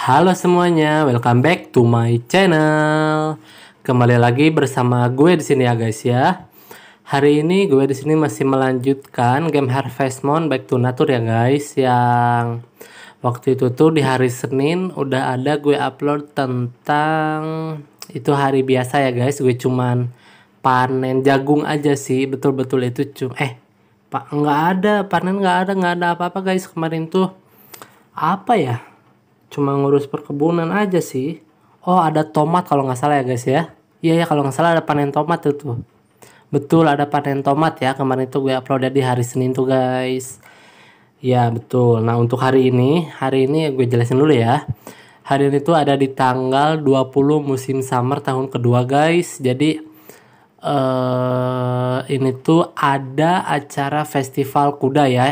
Halo semuanya, welcome back to my channel. Kembali lagi bersama gue di sini ya guys ya. Hari ini gue di sini masih melanjutkan game Harvest Moon Back to Nature ya guys. Yang waktu itu tuh di hari Senin udah ada gue upload tentang itu hari biasa ya guys. Gue cuman panen jagung aja sih, betul-betul itu Pak, nggak ada panen, nggak ada apa-apa guys kemarin tuh. Apa ya? Cuma ngurus perkebunan aja sih. Oh, ada tomat kalau nggak salah ya guys ya. Iya ya, kalau nggak salah ada panen tomat tuh. Betul, ada panen tomat ya. Kemarin itu gue upload di hari Senin tuh guys. Ya betul. Nah untuk hari ini gue jelasin dulu ya. Hari ini tuh ada di tanggal 20 musim summer tahun kedua guys. Jadi ini tuh ada acara festival kuda ya.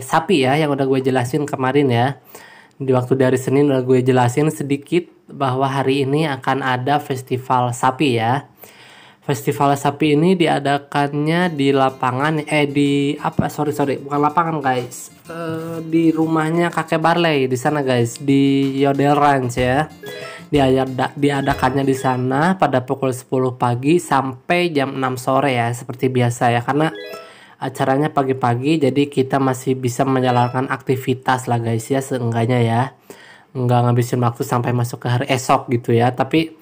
Sapi ya yang udah gue jelasin kemarin ya. Di waktu dari Senin udah gue jelasin sedikit bahwa hari ini akan ada festival sapi ya. Festival sapi ini diadakannya di lapangan bukan lapangan guys. Di rumahnya kakek Barley di sana guys, di Yodel Ranch ya. Diadakannya di sana pada pukul 10 pagi sampai jam 6 sore ya, seperti biasa ya, karena acaranya pagi-pagi jadi kita masih bisa menjalankan aktivitas lah guys ya, seenggaknya ya, nggak ngabisin waktu sampai masuk ke hari esok gitu ya. Tapi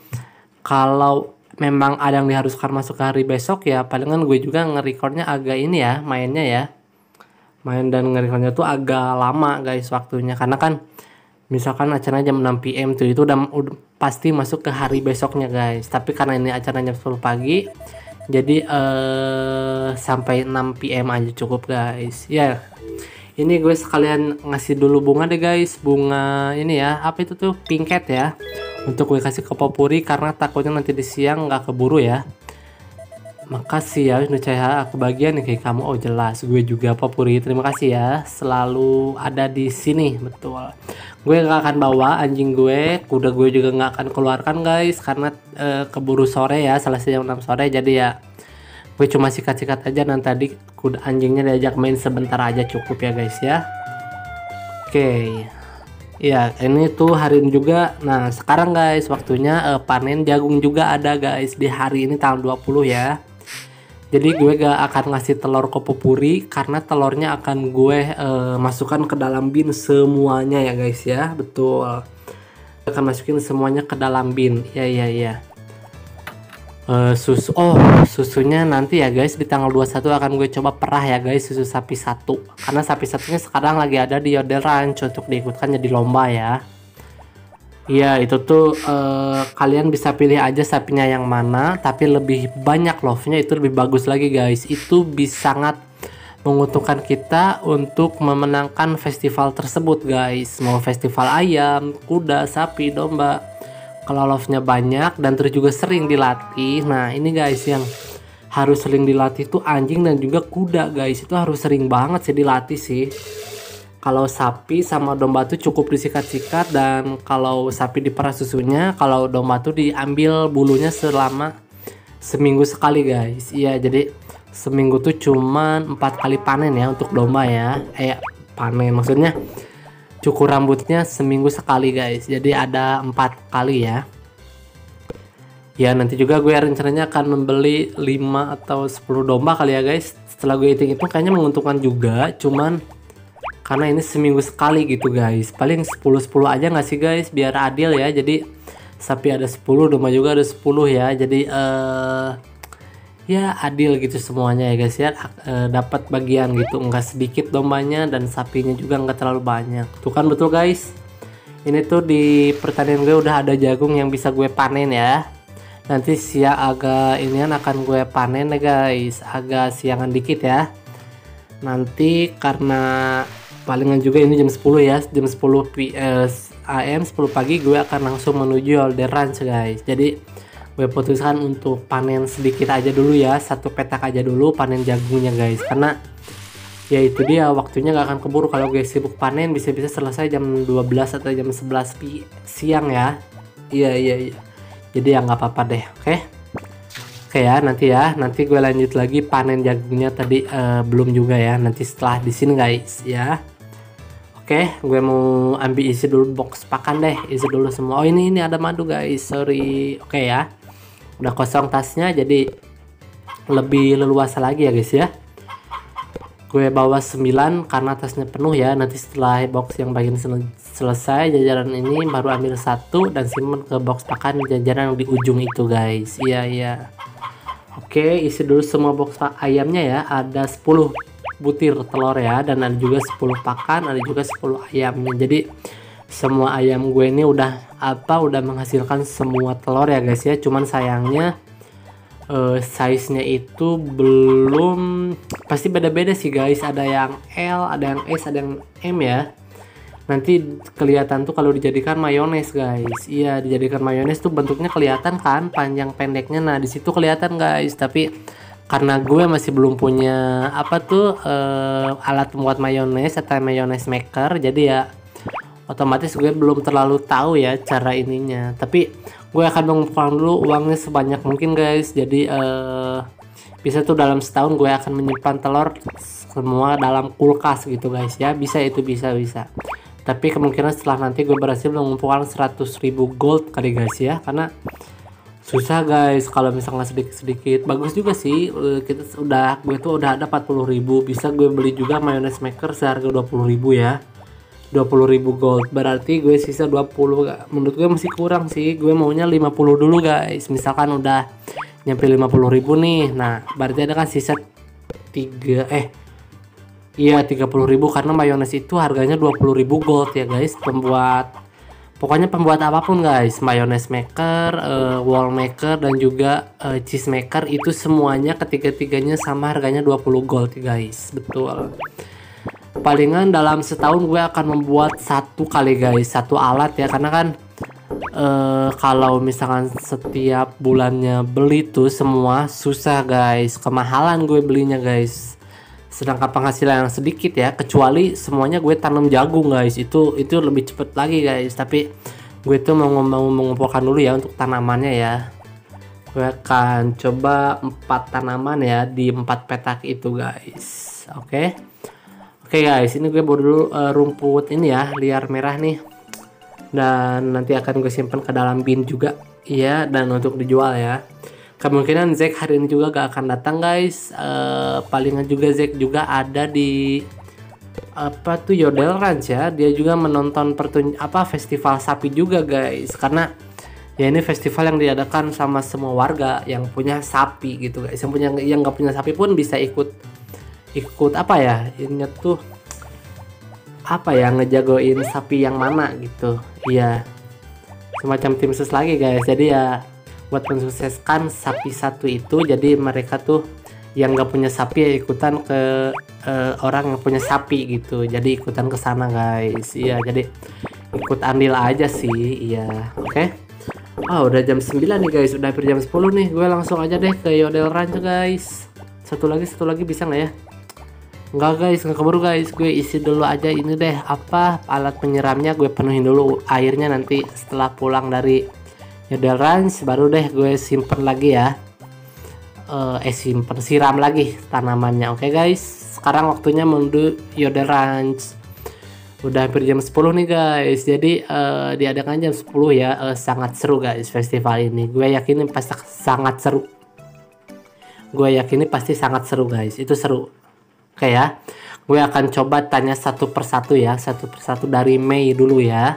kalau memang ada yang diharuskan masuk ke hari besok ya, palingan gue juga nge-recordnya agak ini ya, main dan nge-recordnya tuh agak lama guys waktunya, karena kan misalkan acaranya jam 6 PM tuh itu udah pasti masuk ke hari besoknya guys. Tapi karena ini acaranya jam 10 pagi jadi sampai 6 PM aja cukup guys ya. Ini gue sekalian ngasih dulu bunga deh guys, bunga ini ya, apa itu tuh, pingket ya, untuk gue kasih ke Popuri karena takutnya nanti di siang nggak keburu ya. Makasih ya udah saya kebagian nih kayak kamu. Oh jelas, gue juga Popuri, terima kasih ya selalu ada di sini. Betul, gue nggak akan bawa anjing gue, kuda gue juga nggak akan keluarkan guys karena keburu sore ya, selesai jam 6 sore. Jadi ya gue cuma sikat-sikat aja, dan tadi kuda anjingnya diajak main sebentar aja cukup ya guys ya. Oke ya, ini tuh hari ini juga. Nah sekarang guys waktunya panen jagung juga ada guys di hari ini tanggal 20 ya. Jadi gue gak akan ngasih telur ke Popuri karena telurnya akan gue masukkan ke dalam bin semuanya ya guys ya. Betul, akan masukin semuanya ke dalam bin ya. Susunya nanti ya guys di tanggal 21 akan gue coba perah ya guys, susu sapi satu, karena sapi satunya sekarang lagi ada di Yodel Ranch untuk diikutkan jadi lomba ya. Iya itu tuh kalian bisa pilih aja sapinya yang mana, tapi lebih banyak love-nya itu lebih bagus lagi guys. Itu bisa sangat menguntungkan kita untuk memenangkan festival tersebut guys. Mau festival ayam, kuda, sapi, domba. Kalau love-nya banyak dan terus juga sering dilatih. Nah ini guys yang harus sering dilatih tuh anjing dan juga kuda guys. Itu harus sering banget sih dilatih sih. Kalau sapi sama domba tuh cukup disikat-sikat, dan kalau sapi diperah susunya, kalau domba tuh diambil bulunya selama seminggu sekali guys. Iya jadi seminggu tuh cuman 4 kali panen ya untuk domba ya. Panen maksudnya cukur rambutnya seminggu sekali guys. Jadi ada 4 kali ya. Ya nanti juga gue rencananya akan membeli 5 atau 10 domba kali ya guys. Setelah gue hitung-hitung kayaknya menguntungkan juga, cuman karena ini seminggu sekali gitu guys, paling 10-10 aja nggak sih guys, biar adil ya. Jadi sapi ada 10, domba juga ada 10 ya. Jadi ya adil gitu semuanya ya guys ya. Dapat bagian gitu, nggak sedikit dombanya dan sapinya juga nggak terlalu banyak. Tuh kan betul guys. Ini tuh di pertanian gue udah ada jagung yang bisa gue panen ya. Nanti siang agak inian akan gue panen ya guys, agak siangan dikit ya. Nanti karena palingan juga ini jam 10 ya, jam 10 AM 10 pagi gue akan langsung menuju Yodel Ranch guys. Jadi gue putuskan untuk panen sedikit aja dulu ya, 1 petak aja dulu panen jagungnya guys, karena ya itu dia waktunya gak akan keburu. Kalau gue sibuk panen bisa-bisa selesai jam 12 atau jam 11 siang ya. Iya jadi ya nggak apa-apa deh. Oke ya, nanti gue lanjut lagi panen jagungnya tadi belum juga ya, nanti setelah di sini guys ya. Oke, gue mau ambil isi dulu box pakan deh, isi dulu semua. Oh ini ada madu guys, sorry. Oke ya, udah kosong tasnya, jadi lebih leluasa lagi ya guys ya. Gue bawa 9 karena tasnya penuh ya. Nanti setelah box yang bagian selesai jajaran ini baru ambil satu dan simpan ke box pakan jajaran di ujung itu guys. Iya. Oke, isi dulu semua box ayamnya ya. Ada 10 butir telur ya, dan ada juga 10 pakan, ada juga 10 ayamnya. Jadi semua ayam gue ini udah menghasilkan semua telur ya guys ya. Cuman sayangnya size-nya itu belum, pasti beda-beda sih guys. Ada yang L, ada yang S, ada yang M ya. Nanti kelihatan tuh kalau dijadikan mayones guys. Iya, dijadikan mayones tuh bentuknya kelihatan kan panjang pendeknya. Nah, di situ kelihatan guys. Tapi karena gue masih belum punya alat membuat mayones atau mayones maker, jadi ya otomatis gue belum terlalu tahu ya cara ininya. Tapi gue akan mengumpulkan dulu uangnya sebanyak mungkin guys. Jadi bisa tuh dalam setahun gue akan menyimpan telur semua dalam kulkas gitu guys ya. Bisa itu bisa. Tapi kemungkinan setelah nanti gue berhasil mengumpulkan 100.000 gold kali guys ya, karena susah guys kalau misalnya sedikit-sedikit. Bagus juga sih, gue tuh udah ada 40.000. Bisa gue beli juga mayonnaise maker seharga 20.000 ya. 20.000 gold, berarti gue sisa 20. Menurut gue masih kurang sih. Gue maunya 50 dulu guys. Misalkan udah nyampe 50.000 nih, nah berarti ada kan sisa 30.000 karena mayonnaise itu harganya 20.000 gold ya guys. Pokoknya pembuat apapun guys, mayonnaise maker, wall maker, dan juga cheese maker, itu semuanya ketiga-tiganya sama harganya 20 gold guys. Betul. Palingan dalam setahun gue akan membuat satu kali guys, satu alat ya, karena kan kalau misalkan setiap bulannya beli tuh semua susah guys, kemahalan gue belinya guys. Sedangkan penghasilan yang sedikit ya, kecuali semuanya gue tanam jagung guys, itu lebih cepet lagi guys. Tapi gue tuh mau mengumpulkan dulu ya untuk tanamannya ya. Gue akan coba 4 tanaman ya di 4 petak itu guys. Oke guys, ini gue bawa dulu rumput ini ya, liar merah nih, dan nanti akan gue simpan ke dalam bin juga iya, dan untuk dijual ya. Kemungkinan Zack hari ini juga gak akan datang guys. Palingan juga Zack juga ada di Yodel Ranch ya. Dia juga menonton festival sapi juga guys, karena ya ini festival yang diadakan sama semua warga yang punya sapi gitu guys. Yang gak punya sapi pun bisa ikut ini tuh ngejagoin sapi yang mana gitu. Iya, semacam tim sus lagi guys. Jadi ya buat mensukseskan sapi satu itu, jadi mereka tuh yang gak punya sapi ya ikutan ke orang yang punya sapi gitu. Jadi ikutan ke sana guys. Iya, jadi ikut andil aja sih. Iya, oke. Udah jam 9 nih guys, udah hampir jam 10 nih. Gue langsung aja deh ke Yodel Ranch guys. Satu lagi bisa nggak ya? Enggak guys, nggak keburu guys. Gue isi dulu aja ini deh, alat penyiramnya gue penuhin dulu airnya. Nanti setelah pulang dari Yodel Ranch baru deh gue simpen lagi ya. Siram lagi tanamannya. Oke guys, sekarang waktunya menuju Yodel Ranch. Udah hampir jam 10 nih guys. Jadi diadakan jam 10 ya. Sangat seru guys festival ini. Gue yakin pasti sangat seru guys. Itu seru. Oke ya, gue akan coba tanya satu persatu dari Mei dulu ya.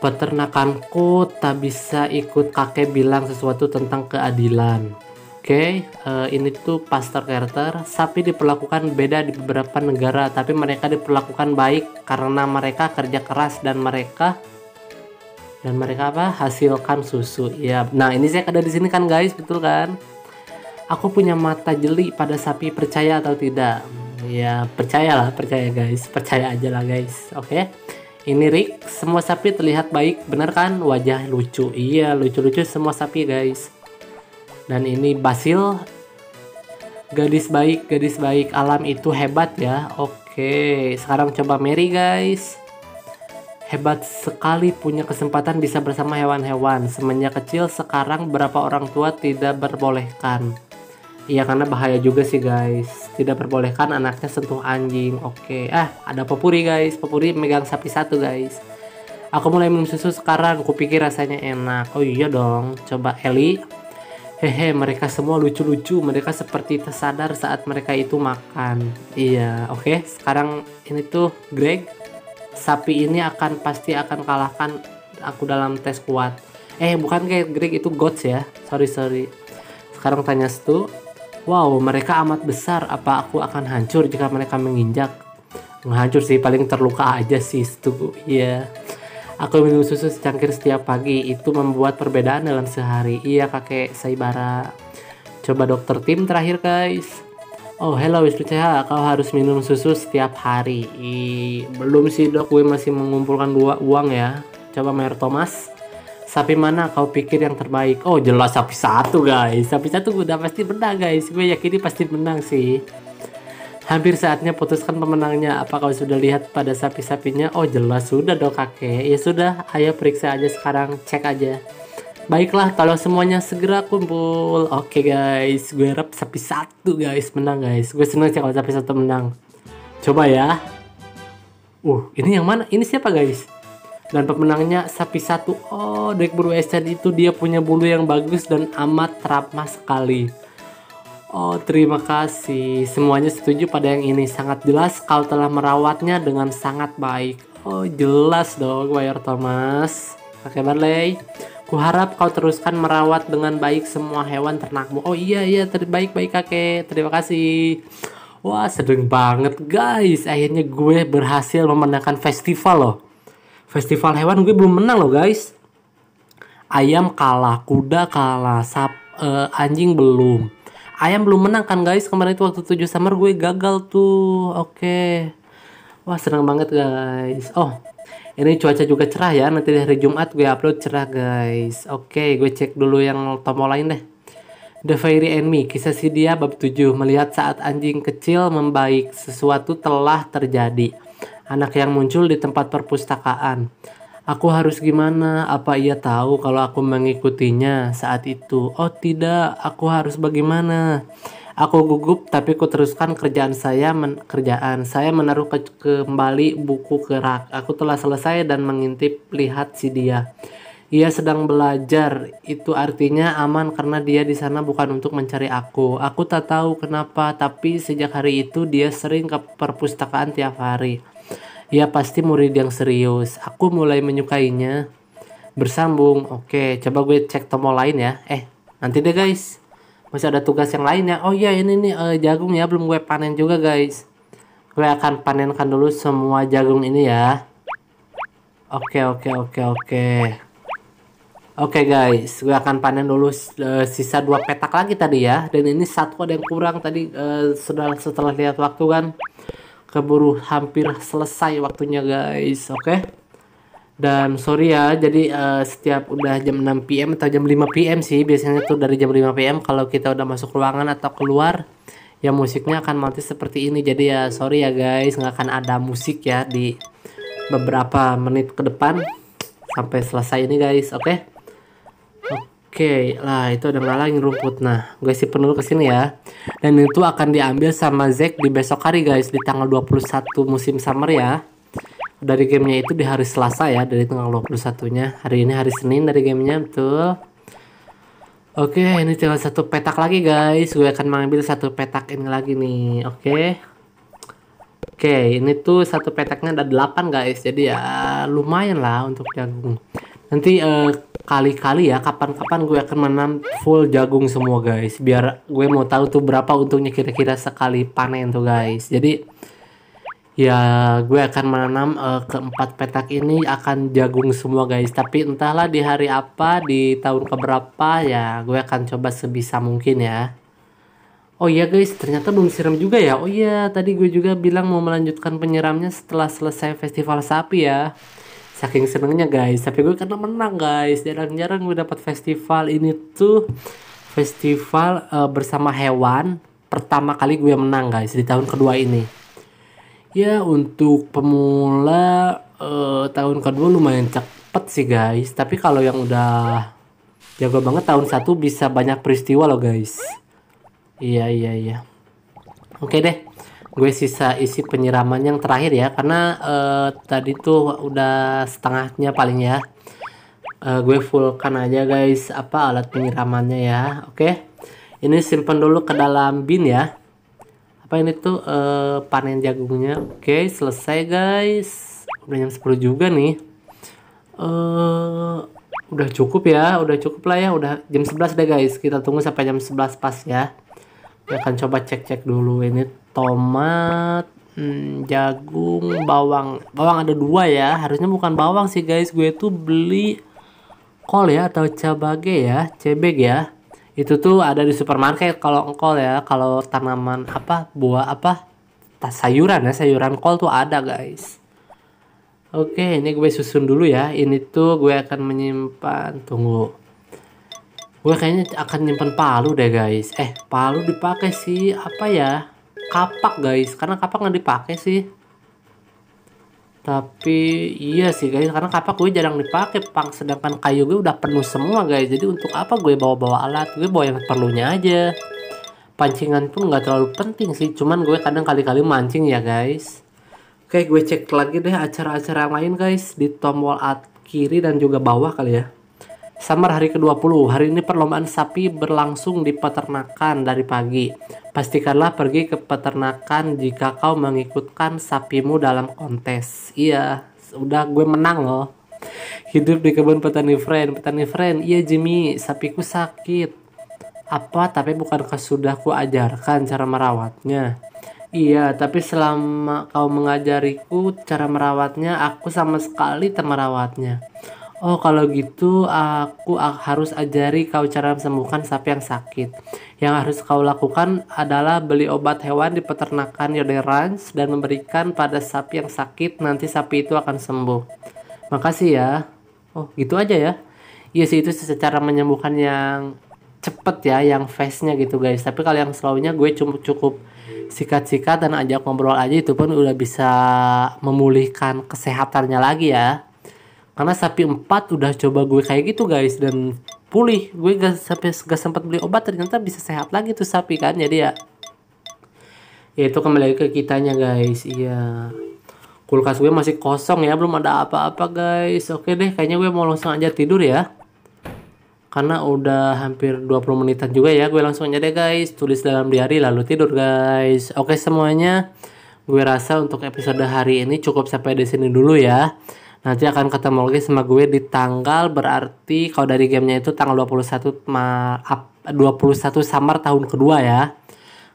Peternakanku tak bisa ikut kakek bilang sesuatu tentang keadilan. Ini tuh Pastor Carter. Sapi diperlakukan beda di beberapa negara, tapi mereka diperlakukan baik karena mereka kerja keras dan mereka hasilkan susu. Ya, nah ini saya ada di sini kan guys, betul kan? Aku punya mata jeli pada sapi, percaya atau tidak? Ya percaya guys, percaya aja lah guys. Oke. Ini Rick, semua sapi terlihat baik, bener kan? Wajah lucu, iya lucu-lucu semua sapi guys. Dan ini Basil, gadis baik, alam itu hebat ya. Oke, sekarang coba Mary guys. Hebat sekali, punya kesempatan bisa bersama hewan-hewan. Semenjak kecil, sekarang berapa orang tua tidak berbolehkan. Iya, karena bahaya juga sih guys. Tidak perbolehkan anaknya sentuh anjing. Oke. Ada Popuri guys. Popuri megang sapi satu guys. Aku mulai minum susu sekarang. Kupikir rasanya enak. Oh iya dong. Coba Eli. Hehe, mereka semua lucu-lucu. Mereka seperti tersadar saat mereka itu makan. Iya, oke. Sekarang ini tuh Greg. Sapi ini pasti akan kalahkan aku dalam tes kuat. Bukan kayak Greg, itu Goats ya. Sorry. Sekarang tanya Stu. Wow, mereka amat besar. Apa aku akan hancur jika mereka menginjak? Nggak hancur sih, paling terluka aja sih Stu. Iya. Aku minum susu secangkir setiap pagi. Itu membuat perbedaan dalam sehari. Iya kakek Saibara. Coba dokter Tim terakhir guys. Oh hello Wisnu CH. Kau harus minum susu setiap hari. Belum sih dok. Gue masih mengumpulkan uang ya. Coba Mayor Thomas. Sapi mana kau pikir yang terbaik? Oh jelas sapi satu guys. Sapi satu udah pasti menang guys. Gue yakin ini pasti menang sih. Hampir saatnya putuskan pemenangnya. Apa kau sudah lihat pada sapi-sapinya? Oh jelas sudah dong kakek. Ya sudah, ayo periksa aja sekarang, cek aja. Baiklah, kalau semuanya segera kumpul. Oke guys, gue harap sapi satu guys menang guys. Gue seneng sih kalau sapi satu menang. Coba ya. Ini yang mana? Ini siapa guys? Dan pemenangnya sapi satu. Oh, Dek Buru Esen itu dia punya bulu yang bagus dan amat ramah sekali. Oh, terima kasih. Semuanya setuju pada yang ini. Sangat jelas kau telah merawatnya dengan sangat baik. Oh, jelas dong, Mayor Thomas. Oke, Barley. Kuharap kau teruskan merawat dengan baik semua hewan ternakmu. Oh iya, terbaik baik kakek. Terima kasih. Wah, seneng banget guys. Akhirnya gue berhasil memenangkan festival loh. Festival hewan gue belum menang loh guys. Ayam kalah, kuda kalah, anjing belum. Ayam belum menang kan guys. Kemarin itu waktu 7 summer gue gagal tuh. Oke. Wah senang banget guys. Oh ini cuaca juga cerah ya. Nanti di hari Jumat gue upload cerah guys. Oke gue cek dulu yang tombol lain deh. The Fairy and Me. Kisah si dia bab 7. Melihat saat anjing kecil membaik. Sesuatu telah terjadi. Anak yang muncul di tempat perpustakaan. Aku harus gimana? Apa ia tahu kalau aku mengikutinya saat itu? Oh tidak, aku harus bagaimana? Aku gugup tapi ku teruskan kerjaan saya. Saya menaruh kembali buku ke rak. Aku telah selesai dan mengintip lihat si dia. Ia sedang belajar. Itu artinya aman karena dia di sana bukan untuk mencari aku. Aku tak tahu kenapa, tapi sejak hari itu dia sering ke perpustakaan tiap hari. Ia pasti murid yang serius. Aku mulai menyukainya. Bersambung. Oke, coba gue cek tombol lain ya. Nanti deh guys. Masih ada tugas yang lainnya. Oh iya ini nih jagung ya. Belum gue panen juga guys. Gue akan panenkan dulu semua jagung ini ya. Oke. Oke guys. Gue akan panen dulu sisa 2 petak lagi tadi ya. Dan ini satu ada yang kurang tadi. Setelah lihat waktu kan. Keburu hampir selesai waktunya guys. Oke. Dan sorry ya, jadi setiap udah jam 6 PM atau jam 5 PM sih biasanya tuh dari jam 5 PM kalau kita udah masuk ruangan atau keluar ya musiknya akan mati seperti ini. Jadi ya sorry ya guys, nggak akan ada musik ya di beberapa menit ke depan sampai selesai ini guys. Oke, lah itu ada ngalangin rumput. Nah, gue simpen dulu ke sini ya. Dan itu akan diambil sama Zack di besok hari guys, di tanggal 21 musim summer ya. Dari gamenya itu di hari Selasa ya, dari tanggal 21-nya. Hari ini hari Senin dari gamenya, betul. Oke, ini tinggal 1 petak lagi guys. Gue akan mengambil 1 petak ini lagi nih. Oke, ini tuh 1 petaknya ada 8 guys. Jadi ya lumayan lah untuk jagung. Nanti kali-kali ya kapan-kapan gue akan menanam full jagung semua guys. Biar gue mau tahu tuh berapa untungnya kira-kira sekali panen tuh guys. Jadi ya gue akan menanam ke-4 petak ini akan jagung semua guys. Tapi entahlah di hari apa, di tahun keberapa ya gue akan coba sebisa mungkin ya. Oh iya guys, ternyata belum siram juga ya. Oh iya, tadi gue juga bilang mau melanjutkan penyiramnya setelah selesai festival sapi ya. Saking senengnya guys, tapi gue karena menang guys. Jarang-jarang gue dapat festival ini tuh. Festival bersama hewan. Pertama kali gue menang guys di tahun kedua ini. Ya untuk pemula tahun kedua lumayan cepet sih guys. Tapi kalau yang udah jago banget tahun 1 bisa banyak peristiwa loh guys. Iya. Oke deh, gue sisa isi penyiraman yang terakhir ya, karena tadi tuh udah setengahnya paling ya. Gue fullkan aja guys apa alat penyiramannya ya. Oke, ini simpan dulu ke dalam bin ya. Apa ini tuh panen jagungnya. Oke, selesai guys. Udah jam 10 juga nih. Udah cukup ya, udah cukup lah ya, udah jam 11 deh guys. Kita tunggu sampai jam 11 pas ya. Gue akan coba cek-cek dulu ini tomat, jagung, bawang. Bawang ada 2 ya. Harusnya bukan bawang sih guys. Gue tuh beli kol ya atau cabai ya, cebek ya. Itu tuh ada di supermarket kalau kol ya. Kalau tanaman apa, buah apa, sayuran ya, sayuran kol tuh ada guys. Oke, ini gue susun dulu ya. Ini tuh gue akan menyimpan, tunggu. Gue kayaknya akan nyimpan palu deh guys. Palu dipakai sih apa ya? Kapak guys, karena kapak nggak dipakai sih. Tapi iya sih guys, karena kapak gue jarang dipakai, Pang. Sedangkan kayu gue udah penuh semua guys. Jadi untuk apa gue bawa-bawa alat? Gue bawa yang perlunya aja. Pancingan pun nggak terlalu penting sih. Cuman gue kadang kali-kali mancing ya guys. Oke, gue cek lagi deh acara-acara yang lain guys. Di tombol kiri dan juga bawah kali ya. Samar hari ke-20. Hari ini perlombaan sapi berlangsung di peternakan dari pagi. Pastikanlah pergi ke peternakan jika kau mengikutkan sapimu dalam kontes. Iya, udah gue menang loh. Hidup di kebun petani friend. Petani friend, iya Jimmy, sapiku sakit. Apa, tapi bukankah sudah ku ajarkan cara merawatnya? Iya, tapi selama kau mengajariku cara merawatnya, aku sama sekali tak merawatnya. Oh, kalau gitu aku harus ajari kau cara mesembuhkan sapi yang sakit. Yang harus kau lakukan adalah beli obat hewan di peternakan Yode Ranch dan memberikan pada sapi yang sakit. Nanti sapi itu akan sembuh. Makasih ya. Oh, gitu aja ya. Iya sih, itu secara menyembuhkan yang cepet ya, yang fast-nya gitu guys. Tapi kalau yang slow-nya gue cukup sikat-sikat dan ajak ngobrol aja, itu pun udah bisa memulihkan kesehatannya lagi ya. Karena sapi 4 udah coba gue kayak gitu guys dan pulih. Gue gak sempat beli obat, ternyata bisa sehat lagi tuh sapi kan. Jadi ya itu kembali lagi ke kitanya guys. Iya, kulkas gue masih kosong ya, belum ada apa-apa guys. Oke deh, kayaknya gue mau langsung aja tidur ya, karena udah hampir 20 menitan juga ya. Gue langsung aja deh guys, tulis dalam diary lalu tidur guys. Oke semuanya, gue rasa untuk episode hari ini cukup sampai di sini dulu ya. Nanti akan ketemu lagi sama gue di tanggal, berarti kalau dari gamenya itu tanggal 21 Samar tahun kedua ya.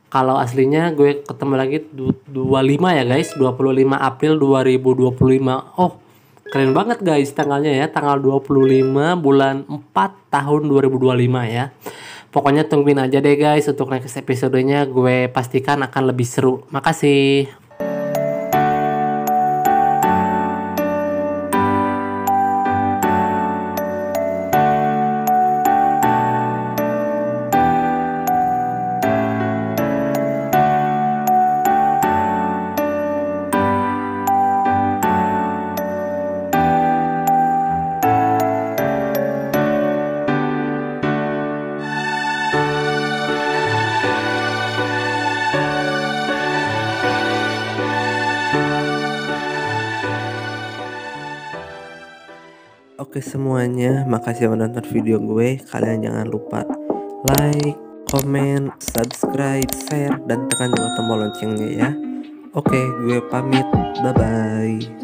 Kalau aslinya gue ketemu lagi 25 ya guys, 25 April 2025. Oh, keren banget guys tanggalnya ya, tanggal 25 bulan 4 tahun 2025 ya. Pokoknya tungguin aja deh guys untuk next episodenya, gue pastikan akan lebih seru. Makasih. Oke semuanya, makasih udah nonton video gue. Kalian jangan lupa like, comment, subscribe, share, dan tekan juga tombol loncengnya ya. Oke, gue pamit. Bye-bye.